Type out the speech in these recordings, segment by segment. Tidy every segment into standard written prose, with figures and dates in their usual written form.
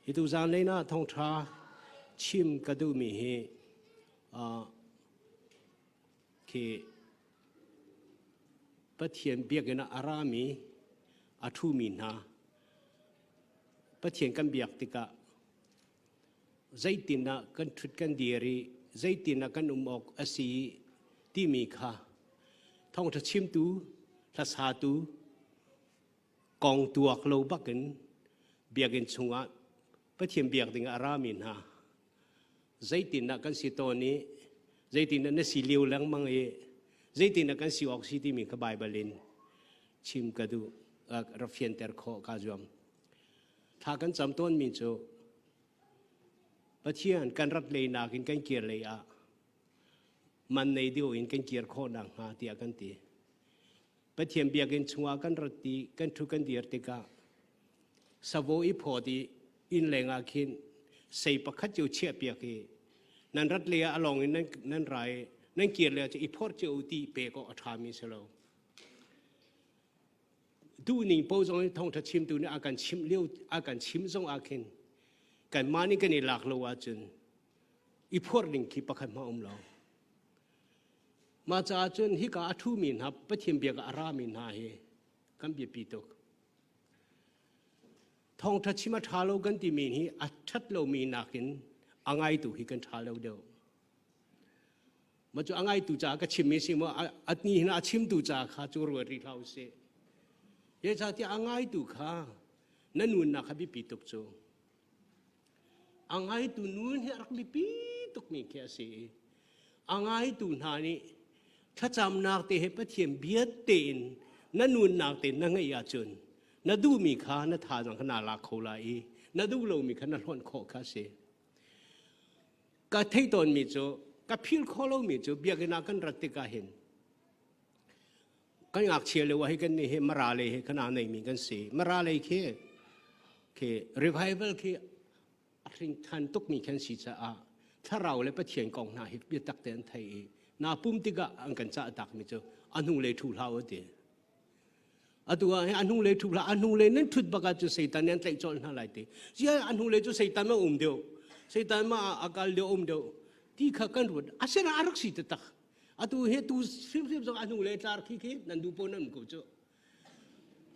ฮิตุจานเลยนะทองท้าชิมกระดูมีเฮเคปะเทียนเบียกนะอารามีอาทูมีนาปะเทียนกันเบียกติกะใจตินะกันทุดกันเดียรีใจตินะกันอกอสีที่มีค่าท่องทัชิมตูทัศาตูกองตัวโลบักันเบียกันชงะปะเทียนเบียกติงอารามีนาใจตินะกันสิโตนี้ใจตินะนั่นสิเลียวหลังมังใจตินะกันสิออกสิที่มีขบายบาลินชิมกระดูรับเฟียนเตอร์โคกาจวมถ้ากันจำต้นมีโจปะเทียนกันรัดเลยนากินกันเกียร์เลยอะมันในเดียวอินกันเกียร์โคดังหาเตียกันตีปะเทียนเบียกันชัวกันรัดตีกันทุกันเดียร์ติกาสาวอีพอดีอินแรงอาคินใส่ปะคัดเจียวเชียเปียกีนั่นรัดเลยอลองนั่นไรนั่นเกียร์เลยจะอีพอร์เจียวตีเปก็อัฐามิสโลดูนี่พอจงท่องทัดชิมดูนี่อาการชิมเลี้ยวอาการชิมจงอาคินกันมานี่กันนี่หลักโลวาจุนอีพอร์ลิงคีปะคันมาเรามาจากจุนฮิกาอัทุมินฮับปะเทียมเบียกอารามินหาเฮกันเบียปีตกท่องทัดชิมาทาโลกันที่มีนี่อัชัดโลมีนักินอ่างไอตุฮิกันทาโลเดียวมาจู่อ่างไอตุจาก็ชิมไม่สิมาอันนี้นะชิมตุจากข้าจูรัวริลาวเสยจากที่อ่างไอตุข้านั่นนู่นนะข้าบิปีตกโจอ่างไอตุนู่นเฮรักบิปีตกมีแค่เสียอ่างไอตุนานี่ถ้าจำนักเตะปะเทียมเบียดเต็นนั่นนู่นนักเตนนั่งไงยาจนนั่นดูมีข้านั่นทาจังขนาดลาโคลาอีนั่นดูเรามีขนาดร้อนโคข้าเสียก็เที่ตอนมีโจก็พิลโคเรามีโจเบียกันนักกันรัติกาเห็นก็อยากเชียร์เลยว่าให้กันนี่เฮมาราเลยขนาดไหนมีกันเสียมาราเลยเคrevival เคริงทันตุกมีแค่สิจ้าถ้าเราเลยไปเถียงกองนาฮิตเบียตักเตือนไทยนาปุ่มติกะอังกันจะตักมิจ้าอันหุ่งเลยถูกเราเดียอัตัวอันหุ่งเลยถูกเราอันหุ่งเลยนั่นทุดบักจะใส่ตันยันใจจนอะไรเดียเจ้าอันหุ่งเลยจะใส่ตันมาเดียวใส่ตันมาอากาศเดียวเดียวที่ข้ากันรู้อาศัยอารักสิตตักอัตัวเฮตุสิบจงอันหุ่งเลยตาร์ขี้เขนั่นดูปนนั่นกูจ้า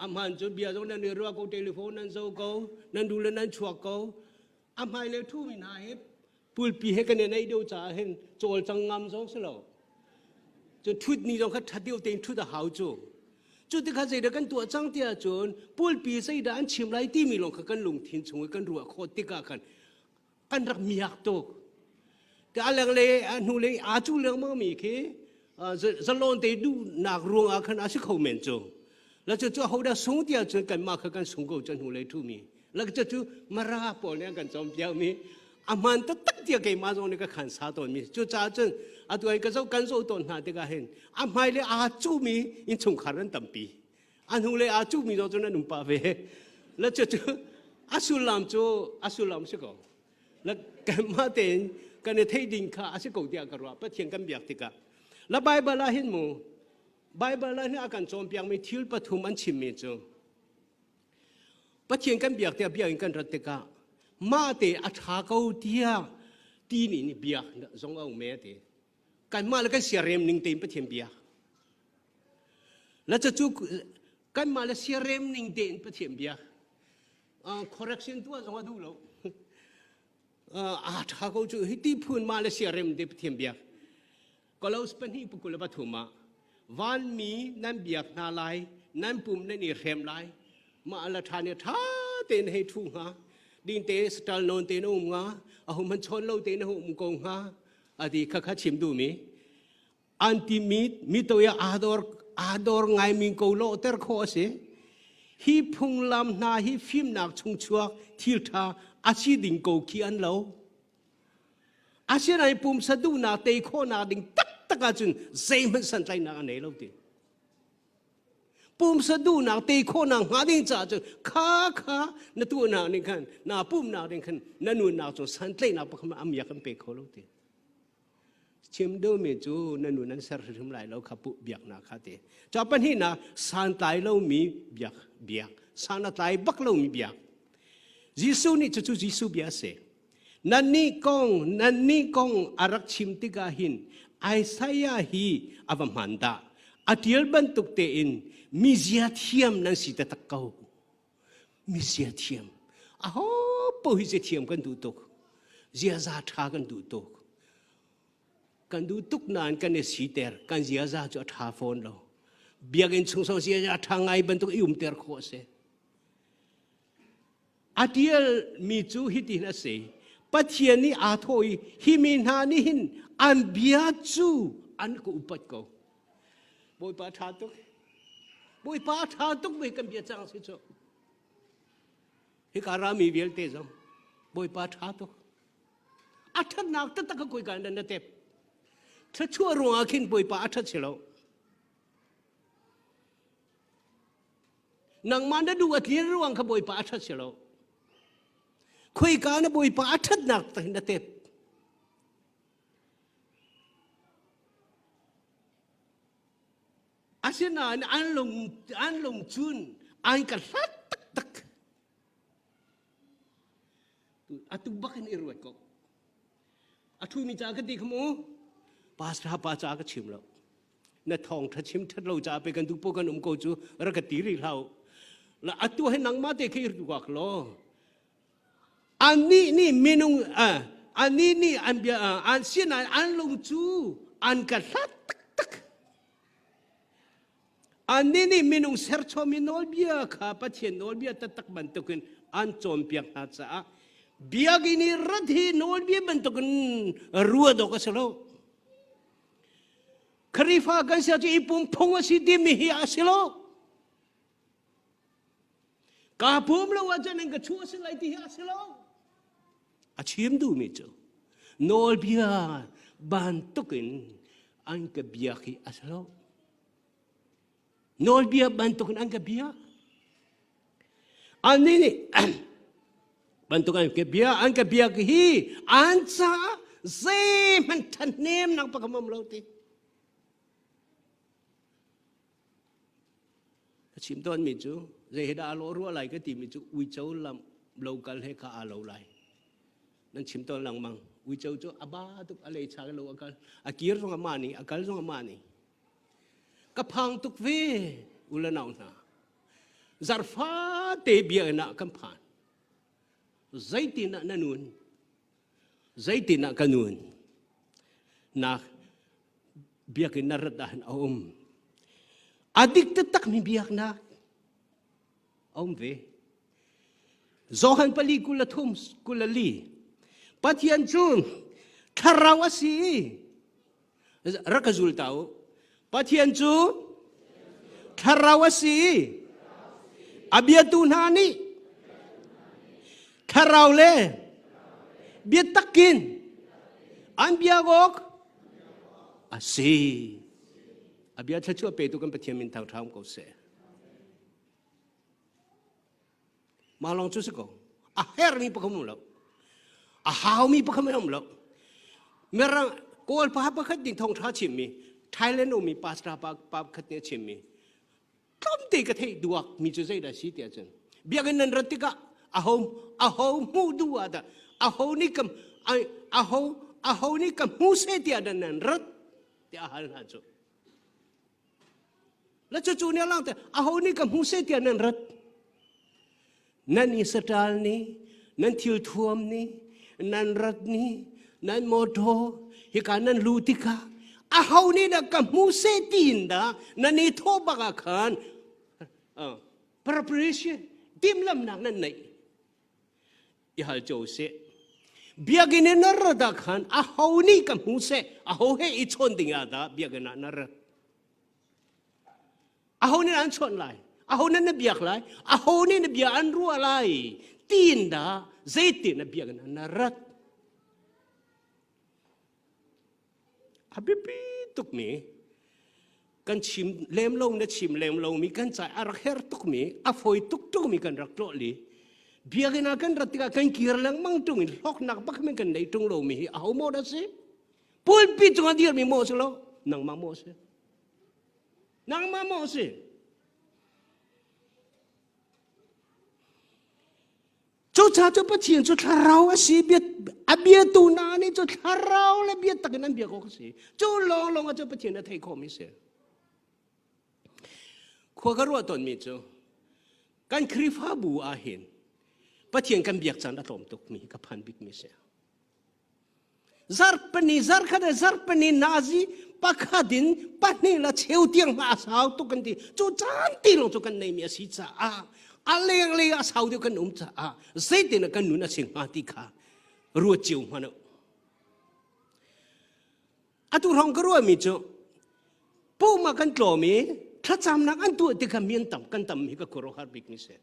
อามันจุดเบียร์จงนั่นเรื่องกูเทเลโฟนนั่นโซ่กูนั่นดูแลนั่นชัวกูอาไม่เลยทุ่มินาเฮปูลปีเฮกันเนี่ยในเดียวจ่าเห็นโจลจังงามสองสลาวจนทุดนี้เราคัดทัดเดียวเต็มทุดหาวโจจุดที่ข้าใจเด็กกันตัวจังเตียจนปูลปีใส่ด่านชิมไรที่มีลงกันลงทิ้งชงกันรัวโคตรติกากันรักมีหักตกแต่อะไรเลยนูเลยอาจูเรื่องมั่งมีแค่จะลองเตดูนักรวงอาคันอาศัยเขาเหม็นโจแล้วจะเขาได้ส่งเตียจนกันมากันส่งกูจนนูเลยทุ่มีแล้วก็จะมาราปอเนี่ยกันจอมเปียวมีอามันตักเดียกมาตรงนี้ก็ขันสาตอนมีจุดจ้าจนตัวเองก็จะกันโซตอนหาเด็กเห็นอาไม่เลยอาจูมีอินชงขารันตั้มปีอันนู้นเลยอาจูมีตอนนั้นนุ่มป่าเวแล้วจะอาสุลามโจอาสุลามสิกอแล้วกันมาเต็นกันในเทดินข้าอาศัยกูเดียกรัวไปเถียงกันเบียกติกาแล้วไบเบิลเห็นมั้งไบเบิลเนี่ยอาการจอมเปียงไม่ทิลปฐุมอันชิมมีโจปะเทียงกันเบียกเตียเบียกกันรัตติกามาเตะอัฐาเขาเตียตีนี่เบียกจงเอาเมเตกันมาแล้วกันเสียเรมหนึ่งเต็มปะเทียงเบียกแล้วจะจุกกันมาแล้วเสียเรมหนึ่งเต็มปะเทียงเบียกcorrection ตัวจงว่าดูแล้วอัฐาเขาจุฮิติพูนมาแล้วเสียเรมเต็มปะเทียงเบียกก็เราสเปนที่ปุกุลปฐุมาวันมีนั่นเบียกนาลายนั่นปุ่มนั่นนี่เรมลายมาละทานเนี่ยท้าเต็นให้ทุ่งฮะดินเตสตาลนนเตนอุ้มงาเอามันชนเราเตนหูมกงฮะอดีข้าชิมดูมีอันที่มีตัวยาอาดอร์ไงมิงโกโลเตอร์โคเสฮีพุงลำนาฮีฟิมนักชงชัวทิลทาอาชีดิงโกขี้อันเราอาชีไหนปุ่มสะดุนาเตโคนาดิงตักจุนเซมันสันใจนาเนเราเตปุ่มสะดุนักเตะโคนังหาดิ่งจ่าจนข้าณตัวนักนี่ขันน่าปุ่มนักนี่ขันนั่นนู่นนักจนสันเตยนักพวกมันอยากกันเปโคโลเตชิมดูเมจูนั่นนู่นนั่นเสร็จทำไรเราขับปุ๊บเบียกนักขัดเตจับปัญหาสันตายเรามีเบียกสันตายบักเรามีเบียก Jisu ni cucu Jisu biasa. Nani kong arak chim tigahin. Isaiah hi avamanda. Atiel bentuk tein miziatiam nang si tatakau. Miziatiam. Aho po hizetiam kan tutuk. Ziaza tha kan tutuk. Kan tutuk nan kan esiter kan ziaza jo tha phone lo. Biagin sungsong ziaza tha ngai bentuk ter ko se. Atiel micu hiti na se. Pathian ni athoi himinha ni hin an biacu an ko upat ko. Boy pa thatuk. Boy pa thatuk me kan bia chang si cho. Hikarami vial te jam. Boy pa thatuk. Athat nak ta ka koi kan na tep. Tha chua ro akin boy pa athat chilo. Nang manda du atlir ruang ka boy pa athat chilo. Koi ka na boy pa athat nak ta na tep. Asina an long chun an ka lat tak tak. Atu bakin irwat ko. Atu mi ja ka di kamo. Pas ra pa ja ka chim lo. Na thong tha chim that lo ja pe kan du po kan ko chu ra ka ti ri lau. La atu he nang ma te ke ir du ka lo. Ani ni minung ani ni an bia an sina an long chu an ka lat tak tak. Ani ni minung sercho minol bia ka pathian nol bia tatak bantukin an chom piak na cha. Biagini radhi nol bia bantukin ruwa do ka selo. Karifa kan sa ji ipum phonga si di mi hi asilo. Ka pum lo ajan ang ka chu asilai ti hi asilo. Achim du mi cho. Nol bia bantukin an ka biaki asilo. Nol bia bantukan ang kabia. Ani ni bantukan kabia ang kabia hi ansa zay man tanim ng pagkamamlauti. Kachim doon medyo zay heda aloro alay ka ti medyo uichaw lam local he ka alaw lay. Nang chim doon lang mang uichaw cho aba tuk alay cha lo akal akir so amani akal so amani. Kapang tukve ulanaw na. Zarfa te biya na kampan. Zaiti na nanun. Zaiti na kanun. Na biyak naradahan aum. Adik tetak mi biyak na. Aum ve. Zohan palikula tums kulali. Patian chun. Karawasi. Rakazul tao. Patian chu karawasi abiatunani karawle biatakin anbiagok asi abiat chu pe tu kan patian min tau tham ko se malong chu ko a her mi pakamlo a haw mi pakamlo merang kol pa pa khat ding thong tha chim mi Thailand mi pasra pap khatne chimmi kam te ka thei duak mi chu zai da si tia chen biagan nan ratika ahom mu duwa da aho ni kam mu se tia dan nan rat tia hal na chu la chu ne lang te aho ni kam mu se tia nan rat nan ni satal ni nan thil thuam ni nan rat ni nan moto hikanan lutika Ahaw ni na kamuse tinda na nito baka kan preparation dimlam nak nanay ihal jose biagin narada kan ahaw ni kamuse ahaw he ichon dingada biagin narat ahaw ni anchon lai ahaw na nabiyak lai ahaw ni nabiyaan ruwa lai tinda zaitin na biagin narat Habibi tuk mi kan chim lem long na chim lem long mi kan chai arak her tuk mi afoi tuk mi kan rak lo li biagin akan ratika kan kir lang mang tung in hok nak bak men kan nei tung lo mi au mo da se pul pi tung adir mi mo se lo nang ma mo se chỗ cha chỗ bắt thiền chỗ thà rau asi biết biết tu na này chỗ thà rau là biết tất cả những biết có cái gì chỗ long long chỗ bắt thiền là thấy khó mi sẽ khoa cái ruột tuần mi chỗกันคริฟาบูอาเห็นปะเทียงกันเบียกจันทร์ตอมตุกมีกับพันบิกมิเสียซาร์ปนีซาร์ขัดซาร์ปนีนาซีปักขัดินปันนี่ละเชียวเตียงมาสาวตุกันดีจูจันตีลงจูกันในมีสิจ้าอะไรอะไรอาสาวเดียวกันจ้าเสด็จกันหนุนสิ่งมาติขารัวจิวมันอะตุรองก็รัวมีจูปูมากันโกลมีถ้าจำนักอันตัวเด็กมีนต่ำกันต่ำมีก็โคโรฮาร์บิกมิเซ่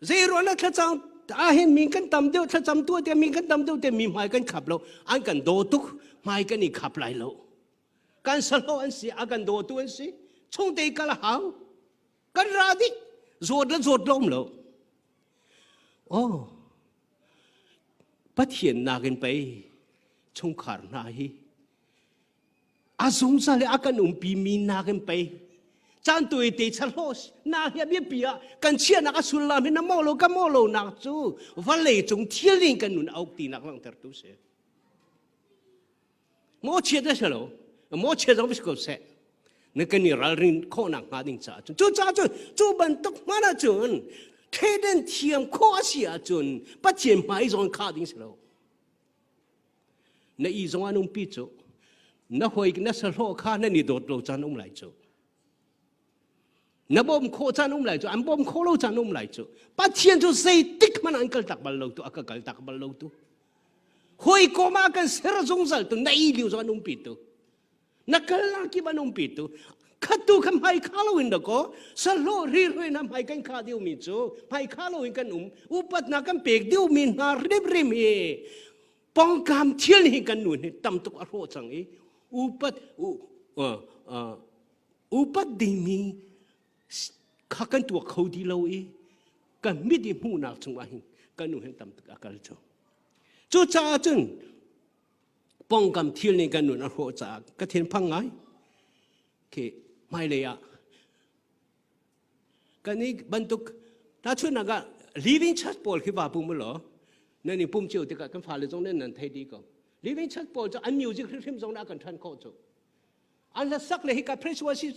เซโรนะถ้าจำอาเห็นมีกันต่ำเดียวถ้าจำตัวเดียวมีกันต่ำเดียวแต่มีหมายกันขับเราอันกันโดตุกหมายกันนี่ขับไหลเราการสโลอันสิอันกันโดตัวอันสิชงเตะกันละหาวกันราดิโจดและโจดล้มเราโอ้ปัดเห็นนากันไปชงขาดนาฮีอาสงสารอาการปีมีนากันไปจานตัวเตะชะโลสนาเฮียเบียเปียกันเชียนักสุลามินน้ำมอโลกันมอโลนักจูวันเลยจงเที่ยงกันนุนเอาตีนักลังเตอร์ตุเสมอเชียได้เฉลมอเชียจะไม่สกุลเสนึกกันนี่รัลรินข้อนักมาดิ้งจ้าจูจ้าจูบันตุกมานะจูนเทเดนเทียมข้อเสียจูนปัจเจียนไม่จงขาดิ้งเฉลในอีจงอันนุ่มปีจูนักหวยนักสโลข้านั่นนี่โดดโลจานุ่มไหลจูนับบ่มโคจานุ่มไหลจูอันบ่มโคโลจานุ่มไหลจูปัจเจียนจูเซติกมันอันกัลตักบัลโลตูอักกัลตักบัลโลตูหวยโกมากันเสรจงสัลตูในอีลิวจานุ่มปีตูนักลากีบันนุ่มปีตูขัดตูคำให้ข้าโลอินดก็สโลรีรวยน้ำให้กันข้าเดียวมีจูให้ข้าโลอินกันอุปัตนักกันเปกเดียวมีนาเรียบเรียมเอป้องกันเที่ยงให้กันหนุนตั้มตุกอารมณ์จังเออุปัตดีมีข้ากันตัวเขาดีเราเอกันไม่ได้มูนักจังหวะหิกันหนุนให้ตั้มตุกอากาศจังจูจ้าจึงป้องกันเที่ยงให้กันหนุนอารมณ์จังก็เทียนพังไงเคไม่เลยอ่ะกันนี้บรรทุกถ้าช่วยนัก living church ปอลคือว่าปุ่มเหรอนั่นนี่ปุ่มเจียวที่กันฝ่ายเลยตรงนั้นนั่นไทยดีก็ living church ปอลจะอันมิวสิกคริมตรงนั้นกันทันเข้าจูอันละสักเลยกับเพรสว่าสิ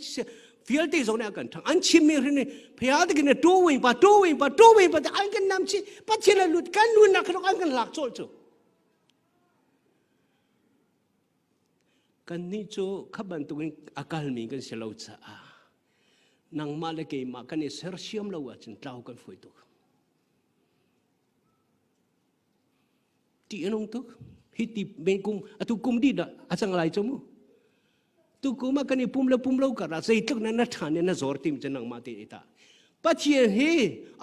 ฟิลตี้ตรงนั้นกันทันอันชิมมีอะไรนี่พยายามที่กันตัววิ่งปะแต่อันกันน้ำชิปัจเจริญลุดกันนู่นนักเราอันกันหลักโจจูกันนี่โจขับบันตุกันอากาศมีกันเสียเราจ้านังมาเลเกมากันนี่เสือเชื่อมเราว่าจนเล่ากันฝุ่ยตุกที่น้องตุกฮิติเบงกุมอะตุกุมดีดะอาจังไรจมูตุกุมากันนี่ปุ่มเล่ากันละใจตุกนั้นนัทานเนี่ยน่าจอร์ติมจะนังมาเตอิตาปัจเจเฮ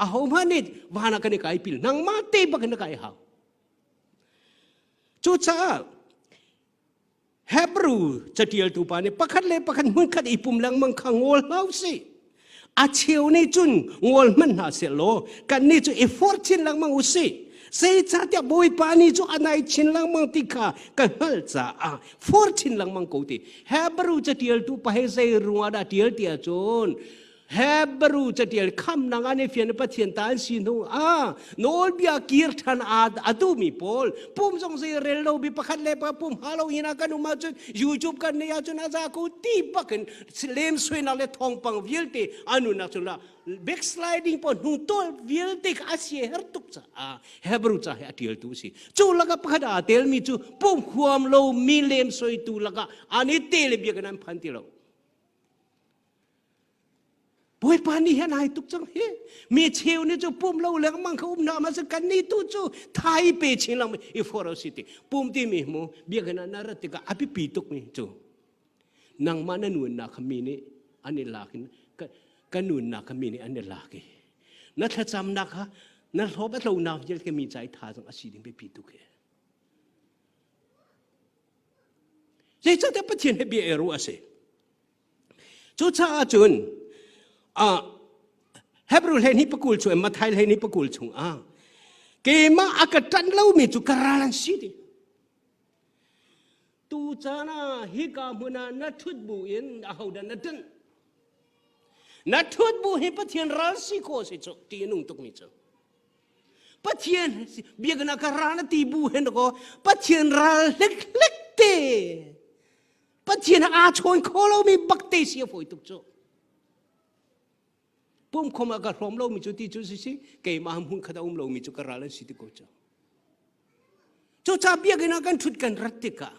อาหอมานี่วานากันนี่ไก่ปิลนังมาเตบักนักไก่หาวโจจ้าHebrew จะเดียลตูปานี่ปักขัดเลยปักขัดมันขัดอีปุ่มหลังมังขังงอลเฮาสิอาเชียวนี่จุนงอลมันหาเสโลกันนี่จุเอฟอร์ชินหลังมังอุสิเสียจัดบอยปานี่จุอันไหนชินหลังมังติกากันฮัลจ้าฟอร์ชินหลังมังกูติ Hebrew จะเดียลตูปาให้ใส่รัวดาเดียลเตียจุนHebrew จะเดียลคำนังอันนี้เฟียนปัจเจียนตานสิโนโนลเบียกีร์ทันอาดูมีพอลปุ่มส่งเสียเรลโลบิปักขัดเลยปักปุ่มฮาโลวีนากันอุมาจุนยูทูบกันเนี่ยจุนอาจารย์กูตีปักกันเลมสวยนั่นเลยทองปังวิลติอานุนักจุนละแบ็กสไลดิ้งปนหุ่นโตวิลติกอาเซียเฮร์ตุกจ้าHebrew จะให้อธิลตุสิจูลักปักขัดอาเตลมีจูปุ่มความโลมีเลมสวยตูลักอันนี้เตลเบียกันนั้นพันติโลบอยปานี่เห็นไหมตุกจังเฮมีเชียวนี่จูปุ่มเราเลี้ยงมังเขาอุ้มน้ำมาสักกันนี่ตุจูไทยเปชิลังอีฟอร์สิติปุ่มที่มีหมูเบียกันนารัติกาอภิปีตุกนี่จูนังมานันุนนักมีนี่อันนี้ลากินกันนุนนักมีนี่อันนี้ลากินัทจำนักฮะนัททบเราหนาวยังจะมีใจท่าจังอาชีพไปปีตุกเฮใจจะได้ประเทศให้เบียรู้อะไรจูชาจุนHebrew เฮนี่ปกุลชงมาไทยเฮนี่ปกุลชงเกมาอากาศจันเล่ามีจุกราลันสิดิตูจานะฮิกามุนานัทุดบุอินอาหูดันนัดนัทุดบุฮิปะเทียนรัลสิโคสิจุตีนุ่งตุกมิจุ ปัจเจียนเบียกันอาการานตีบูเห็นก็ปัจเจียนราเล็กเตปัจเจียนอาชนโคเรามีบักเตเสียฝอยตุกโจปุ่มคมอากาศพร้อมเรามีจุดที่จุดสิเกี่ยมาหุ่นขดาเรามีจุดกระไรสิติโกโจจุดจับเบียกันอาการทุดกันรัตติกา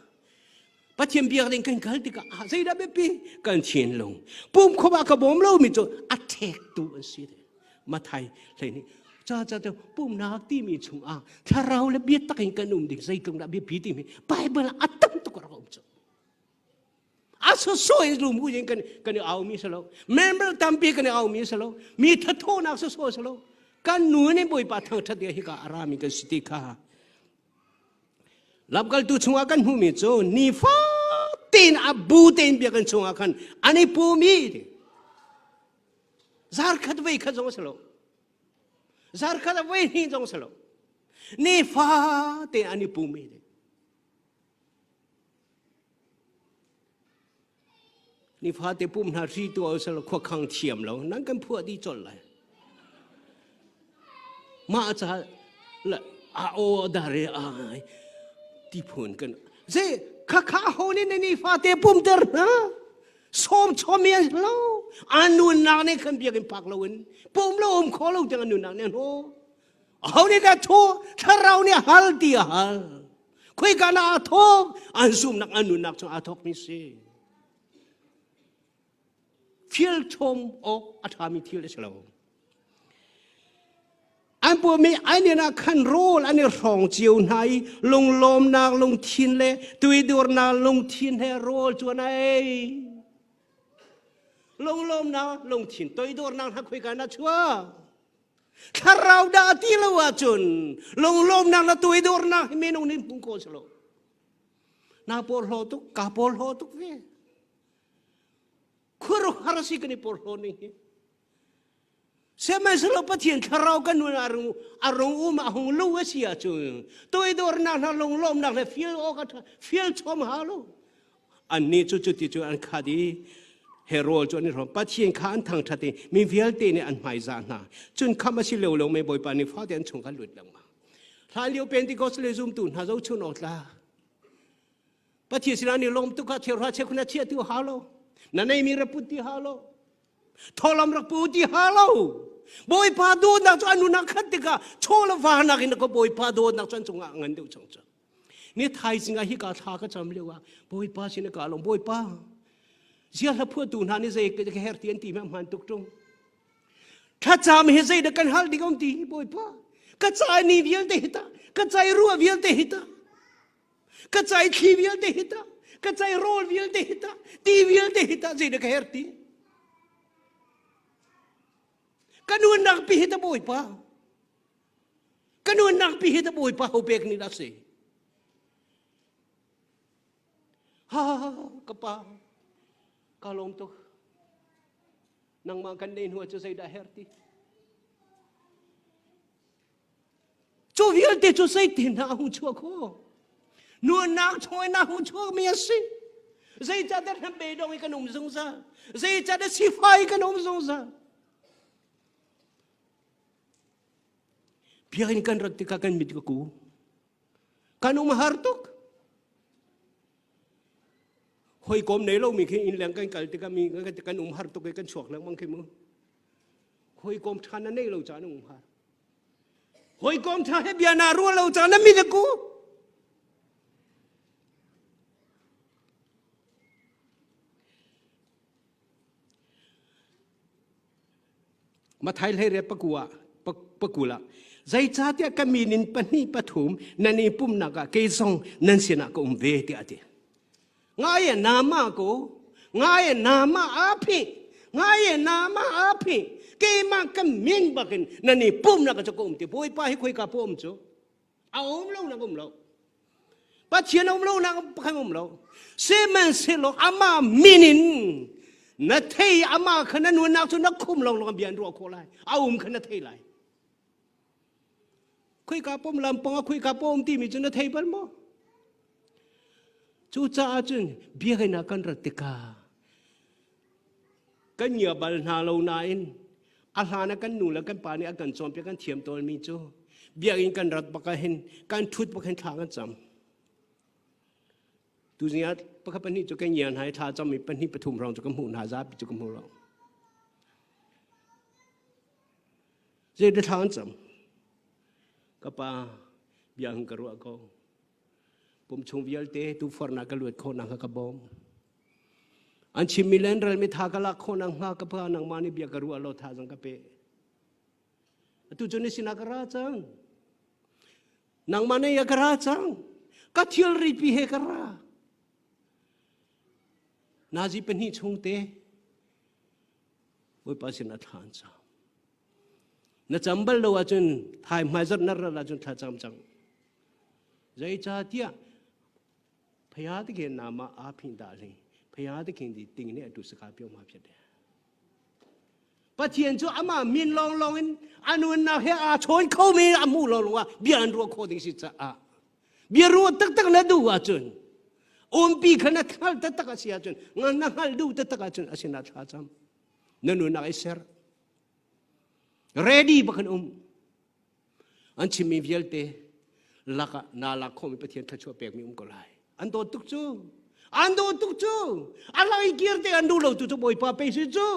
ปัจเจียนเบียกันกันกัลติกาใส่ดาเบปีกันเชียนลงปุ่มคมอากาศพร้อมเรามีจุดอัตเทกตัวสิมาไทยเลยนี่จ้าปุ่มนักที่มีชงถ้าเราเบียดตะกินกันนุ่มดิ่งใส่ตรงนั้นเบียดผีที่มีไปเบลอัตตั้มตุกเราจ้ะอาศัยสวยรูมุยังกันเอามีสโลเมมเบอร์ตั้มปีกันเอามีสโลมีทัดโทนักสวยสโลกันหนูเนี่ยบ่อยปะทั้งทัดเดียฮิกาอารามิกันสติกาลับกันตุชงกันหูมีโจนิฟ้าตีนอับบูตีนเบียกันชงกันอันนี้ปูมีซาร์คัดไว้ขัดจงสโลซาร์คัดไว้หินจงสโลนิฟ้าตีนอันนี้ปูมีนี่พาเตปุ่มนาทีตัวสละขวขังเทียมแล้วนั่นกันพวกที่จดเลยมาจะละโอดาเรที่พูนกันเจ้ข้าโหนี่พาเตปุ่มเตอร์นะสมชมยังเราอันนู้นนักเนี่ยขันเบียกันปากเราเองปุ่มเราขอเราจังอันนู้นนักเนี่ยโอ้เอาเนี่ยจะโทษถ้าเราเนี่ยฮัลตีฮัลคุยกันอาทอกอันซุ่มนักอันนู้นนักจงอาทอกมิเซฟิลชมอกอัฐามิทิลสโลอันพวกมีอันนี้นะขันโรลอันนี้รองเจียวไหนลงลมนาลงทินเลยตุยดูนาลงทินให้โรลจวนไหนลงลมนาลงทินตุยดูนาถ้าคุยกันนะชัวถ้าเราด่าที่เราว่าจนลงลมนาละตุยดูนาให้เมนูนี้ปุ่งโกสโลนาโปลโฮตุกกาโปลโฮตุกเวคุรุฮาร์สิกันนี่ปอร์โฮนี่เสมาสลบปะเทียนคาราวกันนู่นอารมณ์มาหงลูกเสียจุนตัวอีดอร์นักลงลมนักเลยฟิลโอกัดฟิลชมฮาโลอันนี้จุดที่จุดอันขาดีเฮโร่จุดนี้รอปะเทียนข้านทางทัดมีฟิลเตนี่อันหมายจานาจุนคำว่าสิเลวลงไม่บ่อยปานี่ฟ้าเดียนชงกันหลุดลงมาถ้าเลี้ยวเป็นที่ก็สเลซุมตุนหาเจ้าชุนอดละปะเทียนสินานี่ลมตุกะเทวราเชคุณะเชียติวฮาโลนั่นไม่มีระพุทธิฮาโลทอลมระพุทธิฮาโลบอยพาโดนักจวนนุนักขัดติกาโชลฟานักอินก็บอยพาโดนักจวนจงเงินเดียวจังจังนี่ไทยสิงห์ฮิกาทาก็จำเรียกว่าบอยพาสินกาลงบอยพาเสียละพูดตูนหานี่เสกจะเฮร์ตีนตีแม่มันตุกตรงถ้าจำเฮเซเดกันฮัลดิกองตีบอยพากระจายนี่เวียนเตหิตากระจายรัวเวียนเตหิตากระจายขี้เวียนเตหิตากระจายโรลวิลเดหิตาตีวิลเดหิตาจีเด็กเฮร์ตีกันวนนักพิหิตาบ่อยป้ากันวนนักพิหิตาบ่อยป้าเอาเบกนี่ละสิฮ่ากระป๋ากาลงตุนังมากันเดินหัวจะใส่ได้เฮร์ตีจูวิลเดจูใส่ตีน่าหุ่นชัวโคนูนักช่วยนักหุ่นชั่วมีสิใจจัดเด็ดทำเบดองอีกขนมสงสารใจจัดเด็ดสีไฟขนมสงสารเพียงกันรักติกากันมิดกูขนมฮาร์ตุกหอยกลมในโลกมีแค่อินแรงกันกันติกามีกันขนมฮาร์ตุกกันฉกแล้วมั้งแค่มึงหอยกลมทานนั่นเองเราจานุงฮาร์หอยกลมทานให้เบียนารัวเราจานั่นมิดกูมาไทยเลยเรียกปะกัวละใจจ้าเตียก็มีนินปนีปฐุมนันนี่ปุ่มนักเกยซองนันเสียนักเวทีอาทิง่ายนามากูง่ายนามาอาภิง่ายนามาอาภิเกยมาก็มินบักินนันนี่ปุ่มนักจะกุมที่ป่วยไปให้คุยกับปุ่มจูเอาเรานักเราปัจเจียนเรานักใครเราเซมันเซโลอามามินินนัทเทียอามาขณะนู้นนักสุนัขคุมลงเบียนรัวโคไลเอาขณะเทียไรคุยกับผมลำปองคุยกับผมที่มีจุนเทียบัลโมจูจ้าจุนเบียร์นักกันรัติกากันเหยียบบัลนาโลนาอินอาหารกันหนูแล้วกันปานี่กันจอมเปียกันเทียมตัวมีจู biar kan rat pakahin kan tut pakahin thangan jam tu nia pakapani tu kan yan hai tha jam mi pani pathum rong tu kam hu na za pi tu kam hu rong je de thangan jam kapa biar karu ako pum chung vial te tu forna ka luat kho nang ka bom an chimilen rel mi tha kala kho nang ha ka pa nang mani biar karu alo tha jang ka pe tu joni sinakara chang nang mane ya kara chang ka thiel ri pi he kara nazi pani chungte oi pasina than cha na chambal lo achun thai mazat nar la chun tha cham chang zai cha tia phaya de ke nama a phin da le phaya de kin di ting ne atu saka pyo ma phyat de pa thien chu ama min long long in anun na he a chon khau mi amu lo lo wa bian ro kho ding si cha a bia ro tak tak na du wa chun pi khana thal tak tak sia chun ngan na hal du tak tak chun asina tha cham nanu na iser ready bakan an chimi vielte laka na la kho mi pathian tha chu pek mi ko lai an do tuk chu alai kierte an du lo tu chu boi pa pe si chu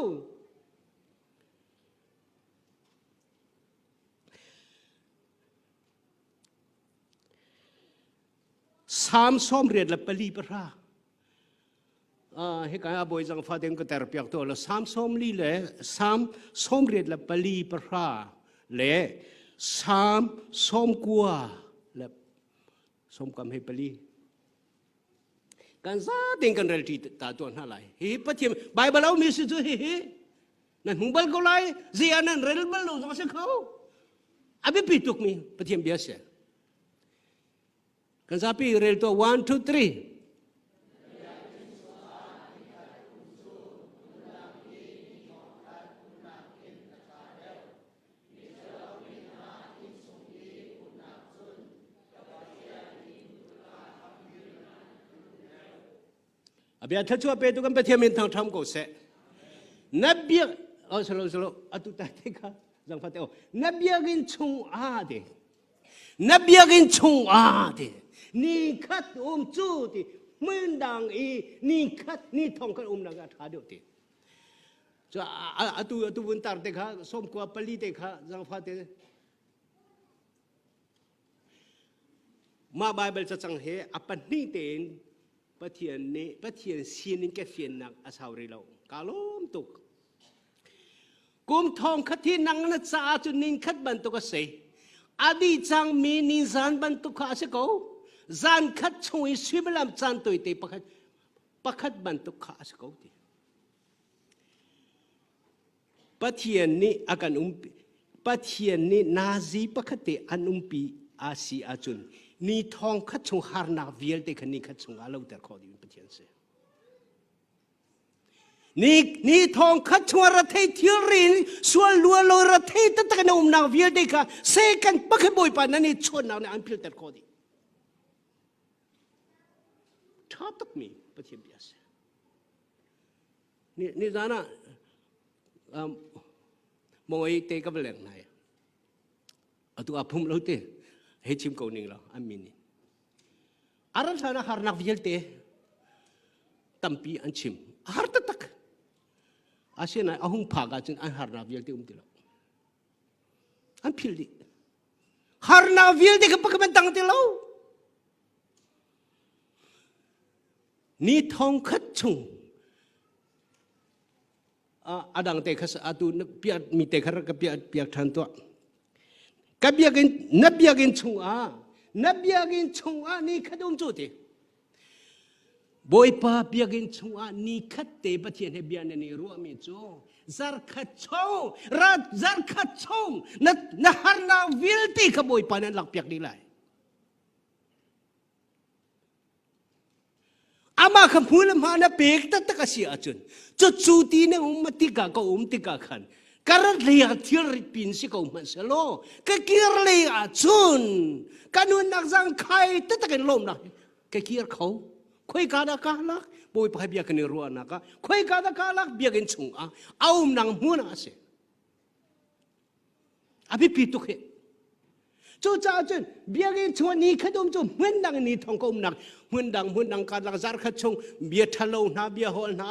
sam som red la pali pra he ka boy jang fa den ko ter pyak to la sam som li le sam som red la pali pra le sam som kwa la som kam he pali kan za den kan rel ti ta to na lai he pathiam bible au mi su chu he nan hung bal ko lai zia nan rel bal lo sa se khau abi pituk mi pathiam biasa kan sapi rel to 1 2 3 abia thachua pe tu kan pathiam min thang tham ko se nabia selo atu ta te ka jang fa te nabia gin chung a de ni khat chu ti mun dang ni khat ni thong khat na ga tha de ti so atu bun tar te kha som ko pali te kha jang fa te ma bible cha chang he apan ni ten pathian sin ke fian nak asauri lo kalom tuk kum thong khathi nang na cha chu nin khat ban to ka se adi chang mi ni zan ban to kha se ko zan khat chui swibalam chan toi te pakhat ban to kha se ko ti pathian ni akan pathian ni nazi pakhate anumpi asi achun ni thong khat chung har na vial te khani khat chung alo ter kho di pathian se ni thong khat chung ra thei thil rin sual lua lo ra thei ta ta na na vial te kha se kan pakhe boy pa na ni chon na an pil ter kho di thatak mi pathian biasa ni dana moi te ka beleng nai atu aphum lo te he chim ko ning lo amini aral sana harnak vielte tampi an chim har ta tak asena ahung phaga chin an harna vielte tilo an phildi harna vielte ka pakman tang tilo ni thong khat chung adang te khas atu piat mi te khar ka piat than to nabiagin chung a ni khadum chu ti boy pa biagin chung a ni khat te pathian he bian ni ru mi chu zar khat chong rat zar khat chong na har na vil ti ka boy pa nan lak piak ni lai ama khapul ma na pek ta ta ka si achun chu ti ne ti ka ko ti ka khan karat liya thil pin si ko man selo ka kir le a chun kanun nak jang khai ta ta kan lom na ka kir khau khoi ka da ka lak boy pa bia kan ru na ka khoi ka da ka lak bia gen chung a aum nang mu na se abi pi tu khe จูจ้าจนเบียกินชวนนี้ขดมจูเหมือนดังนี้ทองกมหนักเหมือนดังการลักษาขชงเบียทะเลนาเบียหอลนา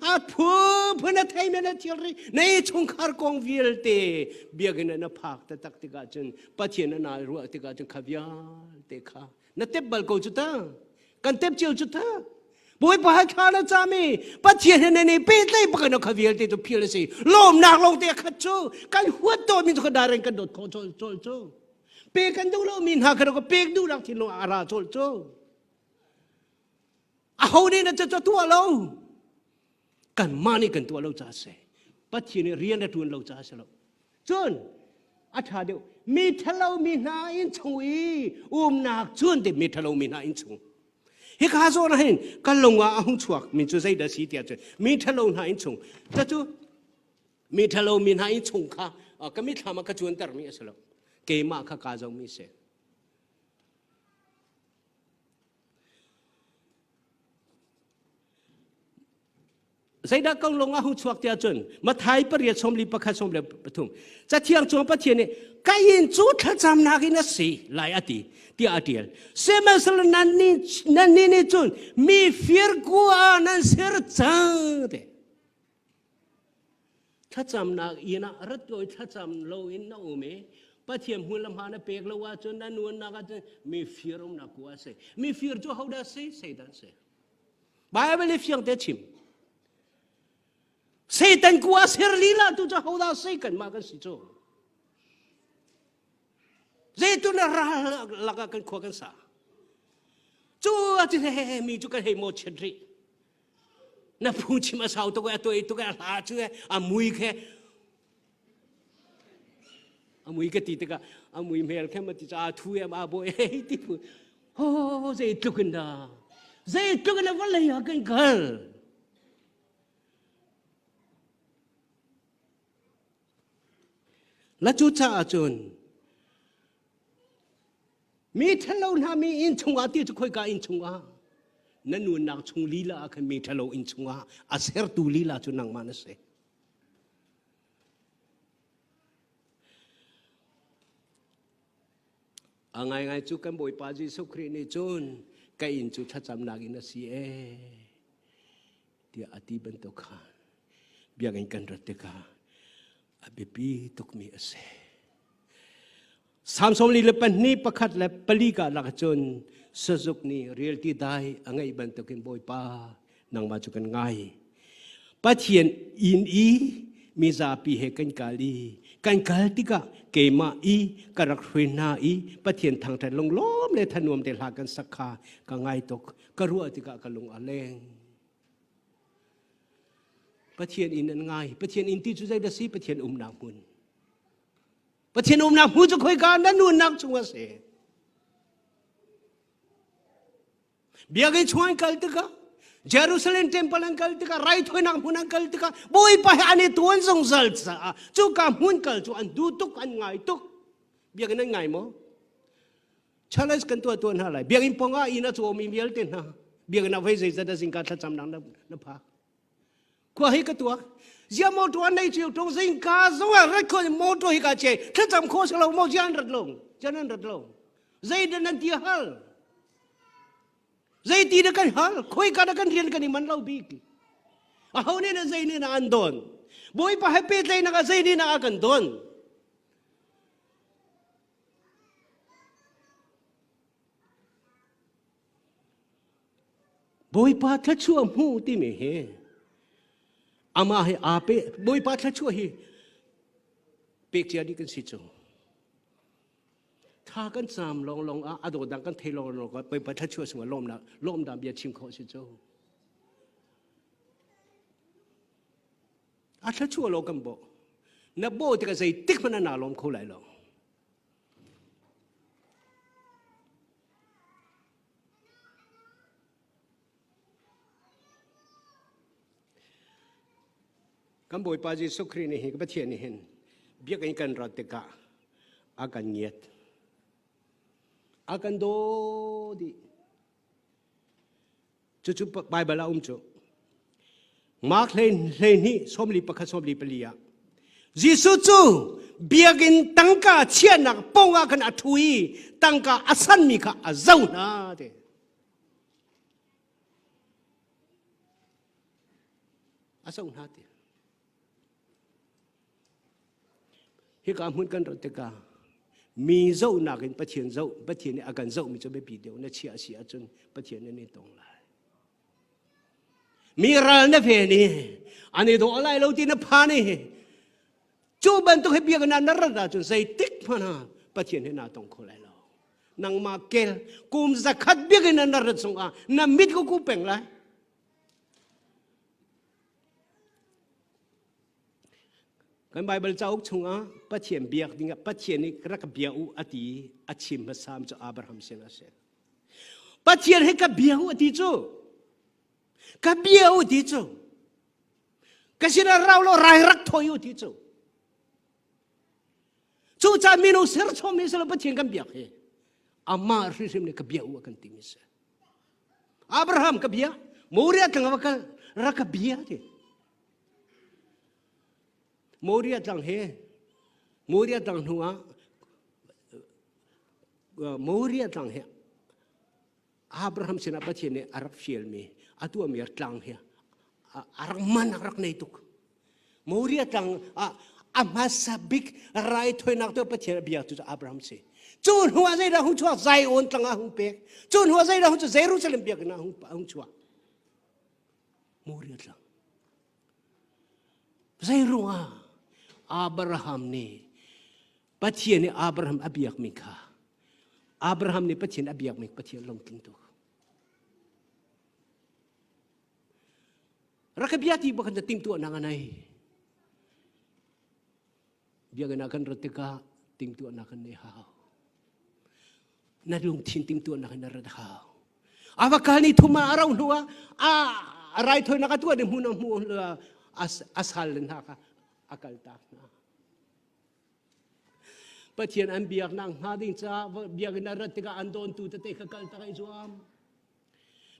อาพูเพื่อนไทยเมื่อเที่ยวรีในชงคาร์กองวิลเตเบียกินนับพักแต่ตักติกาจนปัจเจนนารัวติกาจนขวิอาเตค่ะนัดเต็บบลโกจุตากันเต็บเจียวจุตาบุยปะให้ข้าละจามีปัจเจนในนี้เป็นได้ปะกันนักขวิลเตตัวพิลสิลมนักลงเตะขัดโจกันหัวโตมีตัวดารังกันโดดโจเปกันดูเรามีหากันก็เปกดูรักที่โนอาราโจเอาเนี่ยนะจะตัวเรากันมานี่กันตัวเราจ่าเสปัจจุบันเรียนได้ทุนเราจ่าเสแล้วจนอาถาเดียวมีทะเลามีนาอินชงอีนักจนเด็มีทะเลามีนาอินชงเฮข้าโซนะเห็นกันลงว่าหุ่นชวกมีจุดใจเดสีเดียจนมีทะเลานาอินชงแต่จู่มีทะเลามีนาอินชงค่ะก็มีทำมาขจวนแต่มีเสแล้วเกมาข้ากาจงมีเสใส่ดักกงลงอาหุ่นชวกเดียจนมาไทยปริยชมลีประคชมเลยปฐุมจะเที่ยงจงปะเทียนนี่ก็ยินจูดจำนักอินสิหลายอดีที่อดีลเสมาสลนันนี่จนมีฟิร์กัวนันเสือจังเดถ้าจำนักอินะรัตโตถ้าจำโลอินนะโอเมปะเทียมหุ่นลำหานะเปกละว่าจนนั้นนวลนักจนมีฟิร์มนักกัวเสมีฟิร์จูเขาได้เสดันเสบายเบลฟิยังเตชิมSatan kuasir lila tu jah hauda sekan makan sijo. Zaitun lagakan kuakan sa. Tu ati mi tu kan hemo chedri. Na punci masau tu kan itu kan lah tu kan amui ke tiga amui mel ke mati sa tu ya abo tipu. Oh zaitun dah. Zaitun dah walai akan gal.ละจุจ้าจนมีทะเลนามีอินชงอาที่จะคุยกับอินชงอานั่นนูนักชงลีลาคือมีทะเลอินชงอาอาเสรตูลีลาจุนังมานะเสไงจุกันบ่อยปาจิสุครีในจนกับอินจุทัดจำนักอินสีเดียอธิบันตุขาเบียกันรัตติกาAbibi tuk mi ase. Samsom li lepan ni pakat le palika lakachon sazuk ni reality dai angai bantukin boy pa nang majukan ngai. Patien in miza pi he kan kaltika kema karakhrina patien thang thai longlom le thanuam te lakan sakha ka ngai tok karua tika kalung alengปะเทียนอินนั่นไงปะเทียนอินที่จุใจดัสีปะเทียนนามุนปะเทียนนามุนจะคุยกันนั่นนู่นนักชงเสเบียกันชวนกัลติกาเยรูซาเล็มเทมเพลังกัลติกาไรถอยนักมุนังกัลติกาบ่อยไปอันนี้ตัวสงสัยซะจูกามุนกัลจูอันดูตุกอันไงตุกเบียกันนั่นไงมั้งชาเลนจ์กันตัวนั่นอะไรเบียกันปองอ่ะอินะจูมีเบียลเต็นนะเบียกันเอาไว้ใจจะได้สิ่งการจำนังนับพากว่าให้กับตัวเจ้าโมตัวในชีวิตตรงสิ่งกาสว่ารักคนโมตัวให้กับเจ้าถ้าจำโคสเราโมจันรัดลงจันรัดลงใจเดินนั่นที่ฮัลใจตีนักันฮัลคุยกันกันเรียนกันนี่มันเล่าบีกเอาเนี่ยนะใจนี่นะอันโดนบ่อยไปให้เป็ดใจนะก็ใจนี่นะกันโดนบ่อยไปถ้าชั่วมูที่ไม่เห็นอามาให้อาเปบ่อยปาทัชช่วยเปกเจียดีกันสิจูถ้ากันสามลองอาโดดังกันเทลองก็ไปปาทัชช่วยสมลมนะลมดำเบียชิมขอสิจูอาทัชช่วยเรากันบ่นับบ่ที่กันใส่ติ๊กมันน่าลมเขาไหลลงกันบ่อยปาจิสุครีนี่เห็นก็เทียนนี่เห็นเบียกันรัตติกาอากันเงียดอากันโดดิจุไบเบิลจุมาร์คเลนนี่สมลีประคสมลีเปลีย Yesus tu biakin tangka cianak ponga kan atui tangka asan mika azau na de. Azau na de. Hika mun kan roteka mi zau nakin patien ni akan zau mi coba video na cia cia cun patien ni tong lai. Mi ral na fe ni ani do alai lo ti na pa ni. Coba untuk biar kena nerada cun saya tik mana patien ni na tong kolai lo. Nang makel kum zakat biar kena nerada sunga na mit ko kupeng lai. Kan Bible jauh cunga patien biak dengan patien ni kerak biau ati acim bersam cu Abraham senase. Patien heka biau ati cu, ka biau ati cu, kasina raulo rai rak toyu ati cu. Cu ca minu ser com misal patien kan biak he, amma risim ni ka biau akan timis. Abraham ka biak, Moria tengah ka rak biak he. Moria tang he, Moria tang hua, Moria tang he. Abraham sina patien ni arak fiel mi, atu amir tang he, arak man arak na ituk. Moria tang amasabik right hoy nak tu patien biak tu Abraham se. Cun hua zai dah hung chua Zion tang hung pek, cun hua zai dah hung Jerusalem biak na hung chua. Moria tang. Zai ruah. Abraham ni patien ni Abraham abiak mika. Abraham ni patien abiak mik patien long ting tu. Rakabiati bakan tim tu anak anai. Biar akan retika tim tu anak anai hau. Nadung tim tu anak anai hau. Apakah ni tuma arau nuah rai thoi nak tu ada munam mun asal nak akal tak na. Patien an biak nang hading ca biak na ratika andon tu te kakal takai juam.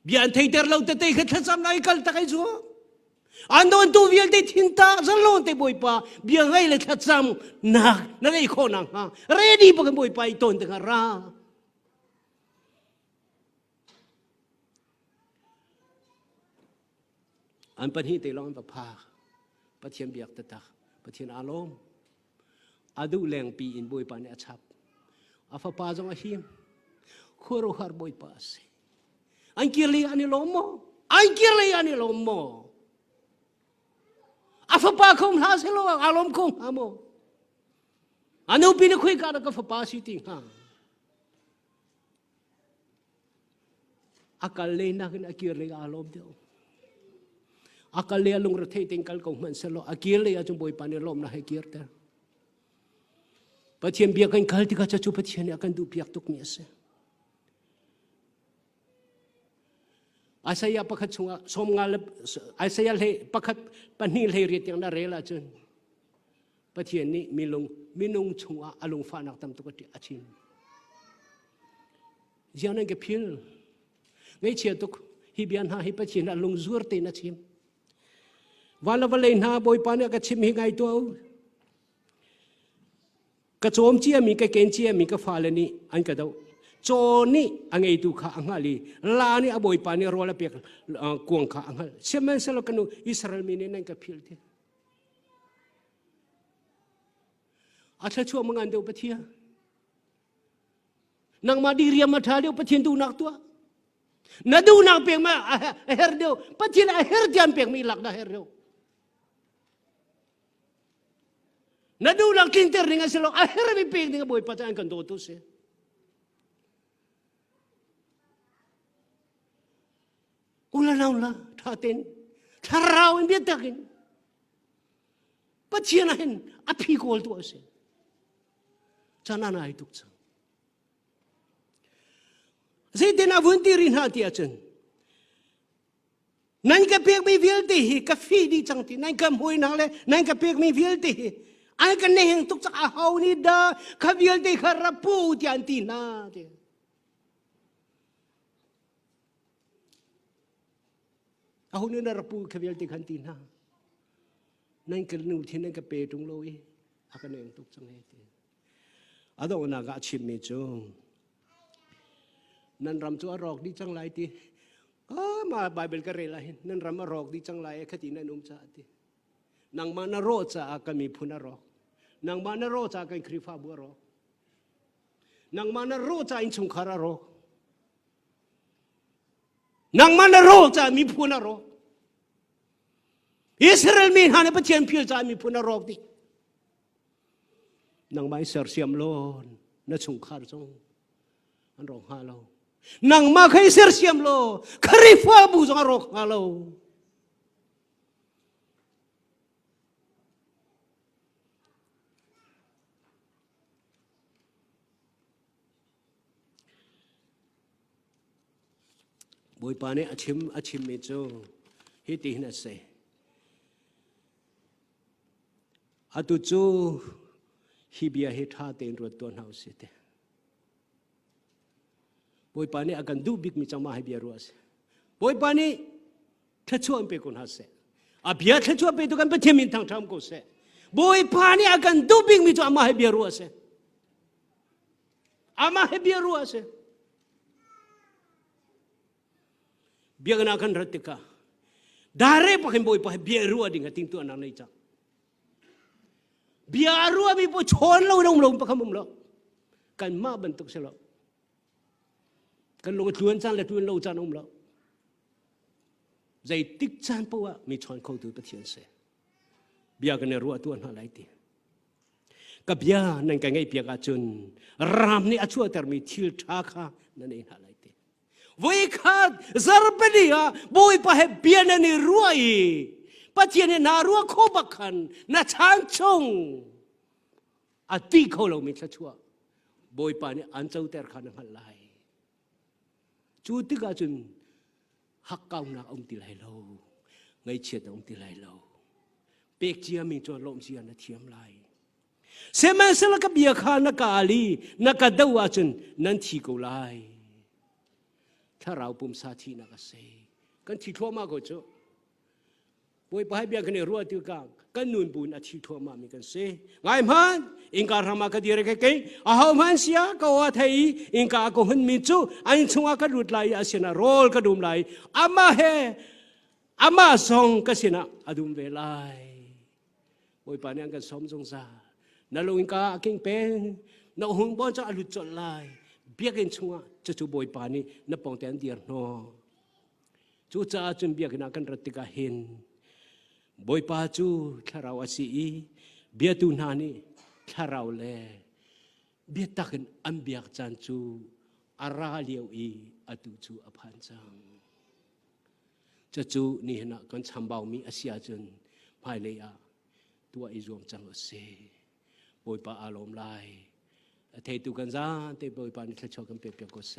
Bian theiter lau te khatsam nai kal takai juam. Andon tu vial te tinta zalon te boy pa biak ngai le khatsam na ngai ko nang ha. Ready pa boy pa iton te ra. An pan hi te long pa pa. Patien biak tatak. Patien alom, adu leng pi in boy pa ni achap. Afa pa jong ahim, kuro har boy pa se. Ang kirli ani lomo, ang kirli ani lomo. Afa pa kong haselo alom kong amo. Ano pinakui ka na ka pa siting ha. Akal le na kin akirli alom dio. Akal le alung ratay tingkal kong man selo akil le ajung boy panilom na hekir ter. Patien biak kan kal tika chachu patien akan du piak tuk niya. Asaya pakat sunga som ngalap asaya le pakat panil le rit yang na rela chun. Patien ni minung chunga alung fanak tam tukati achin. Jianan ke pil ngai chia tuk hibian ha hi patien alung zur te na chim. Wala wala na boy pa niya kachim hingay to. Kachom chia mi ka ken chia mi ka falani an ka daw. Choni ang itu ka angali. Lani aboy pa niya rola pek kuang ka angal. Siya salo kanu Israel minin ang kapil din. At sa chua mga andaw patiya. Nang madiriya mataliw patiyan dunak tuwa. Nadunak pek ma aherdaw. Patiyan aherdiyan pek milak na aherdaw. Nadulang kinter dengan silo akhirnya mipig dengan boy patayan kan dotos eh. Ula tatin tarawin biatakin. Patsiyanahin api kol tu ase. Sana na ituk sa. Saya tinavuntirin hati acan. Nang kapig mi vilti ka fidi changti nang kamoy nang le nang kapig mi vilti. Ay kaneheng tuk sa ahaw ni da kabil di karapu tiyan tina. Ahaw ni narapu kabil di kantina. Nang kalinu tiyan ng kapetong loe. akan yang tuk cang heti ado naga chim mi chu nan ram chu arok di chang lai ti ma bible ka rela hin nan ram arok di chang lai khati nan cha ti nang ma na ro cha akan mi phuna ro nang ma na ro cha kan khrifa bu ro nang ma na ro cha in chung khara ro nang ma na ro cha mi phuna ro Israel mi hane pa champion cha mi phuna ro ti nang mai ser siam lon na chung khar chong an rong ha lo nang ma khai ser siam lo khrifa bu jong ro ha lo boi pa ne achim me chu hi ti na se atu chu hi bia he tha ten ro ton house te boi pa ne akan du big mi chama hi bia ro ase boi pa ne thachu am pe kun ha se a bia thachu pe tu kan pe themin thang tham ko se boi pa ne akan du big mi chu ama hi bia ro ase ama hi bia ro ase biar nak kan ratika, dare pakai boy pakai biar ruah dengan tingtu anak naik cak, biar ruah bi po chon lau dong pakai mum lau, kan ma bentuk selo, kan long tuan cang le tuan lau cang lau, jadi tik cang pawa mi chon kau tu petian se, biar kan ruah tuan hal lain ti, kabia nang kangai biar kacun, ram ni acua termi til thaka nani hal lain. Voi khat zarbedia boy pa he bian ni ruai patien na ruwa kho bakhan na chan chong ati kholo mi chachua boy pa ni an chau ter khan hal lai chu ti ka chun hak kaw na ông ti lai lo ngai chet ông ti lai lo pek chia mi cho lom sia na thiam lai seman sela ka bia kha na ka ali na ka dawa chun nan thi ko laiถ้าเราปุ่มสาธินักเสกกันที่ทั่วมากก็จะบอยไปให้เบียกันในรัวติวกังกันนุนบุญอาทิตย์ทั่วมามีกันเสกไงมันอิงการทำมากันดีอะไรกันอาหารมันเสียก็ว่าไทยอิงกาก็หันมิจูอันช่วงกันรุดไหลอาเซียนโรลก็ดุมไหลอามาเฮอามาซองก็เสียนะอดุมเวลัยบอยไปเนี่ยกันสมสงสารนั่นลงอิงกากิ้งเป็นนั่งหงบอนจะอรุดจดไหลเบียกันช่วงจะจูบอยปานี่นับปองแตนเดียร์นอจูจ้าจนเบียกันนักกันรัติกาเห็นบอยปาจูถ้าเราอาศัยเบียตุนานี่ถ้าเราเล่เบียตักันอันเบียกจันจูอาราเลียวอีอตุจูอภันจังจะจูนี่นะกันชำเบามีอาเซียจนภายเลยอะตัวอิรวมจังเสบอยปาอารมณ์ไลเทตุกันซะเตบอยปานี่ทะชอกันเปียกๆก็เส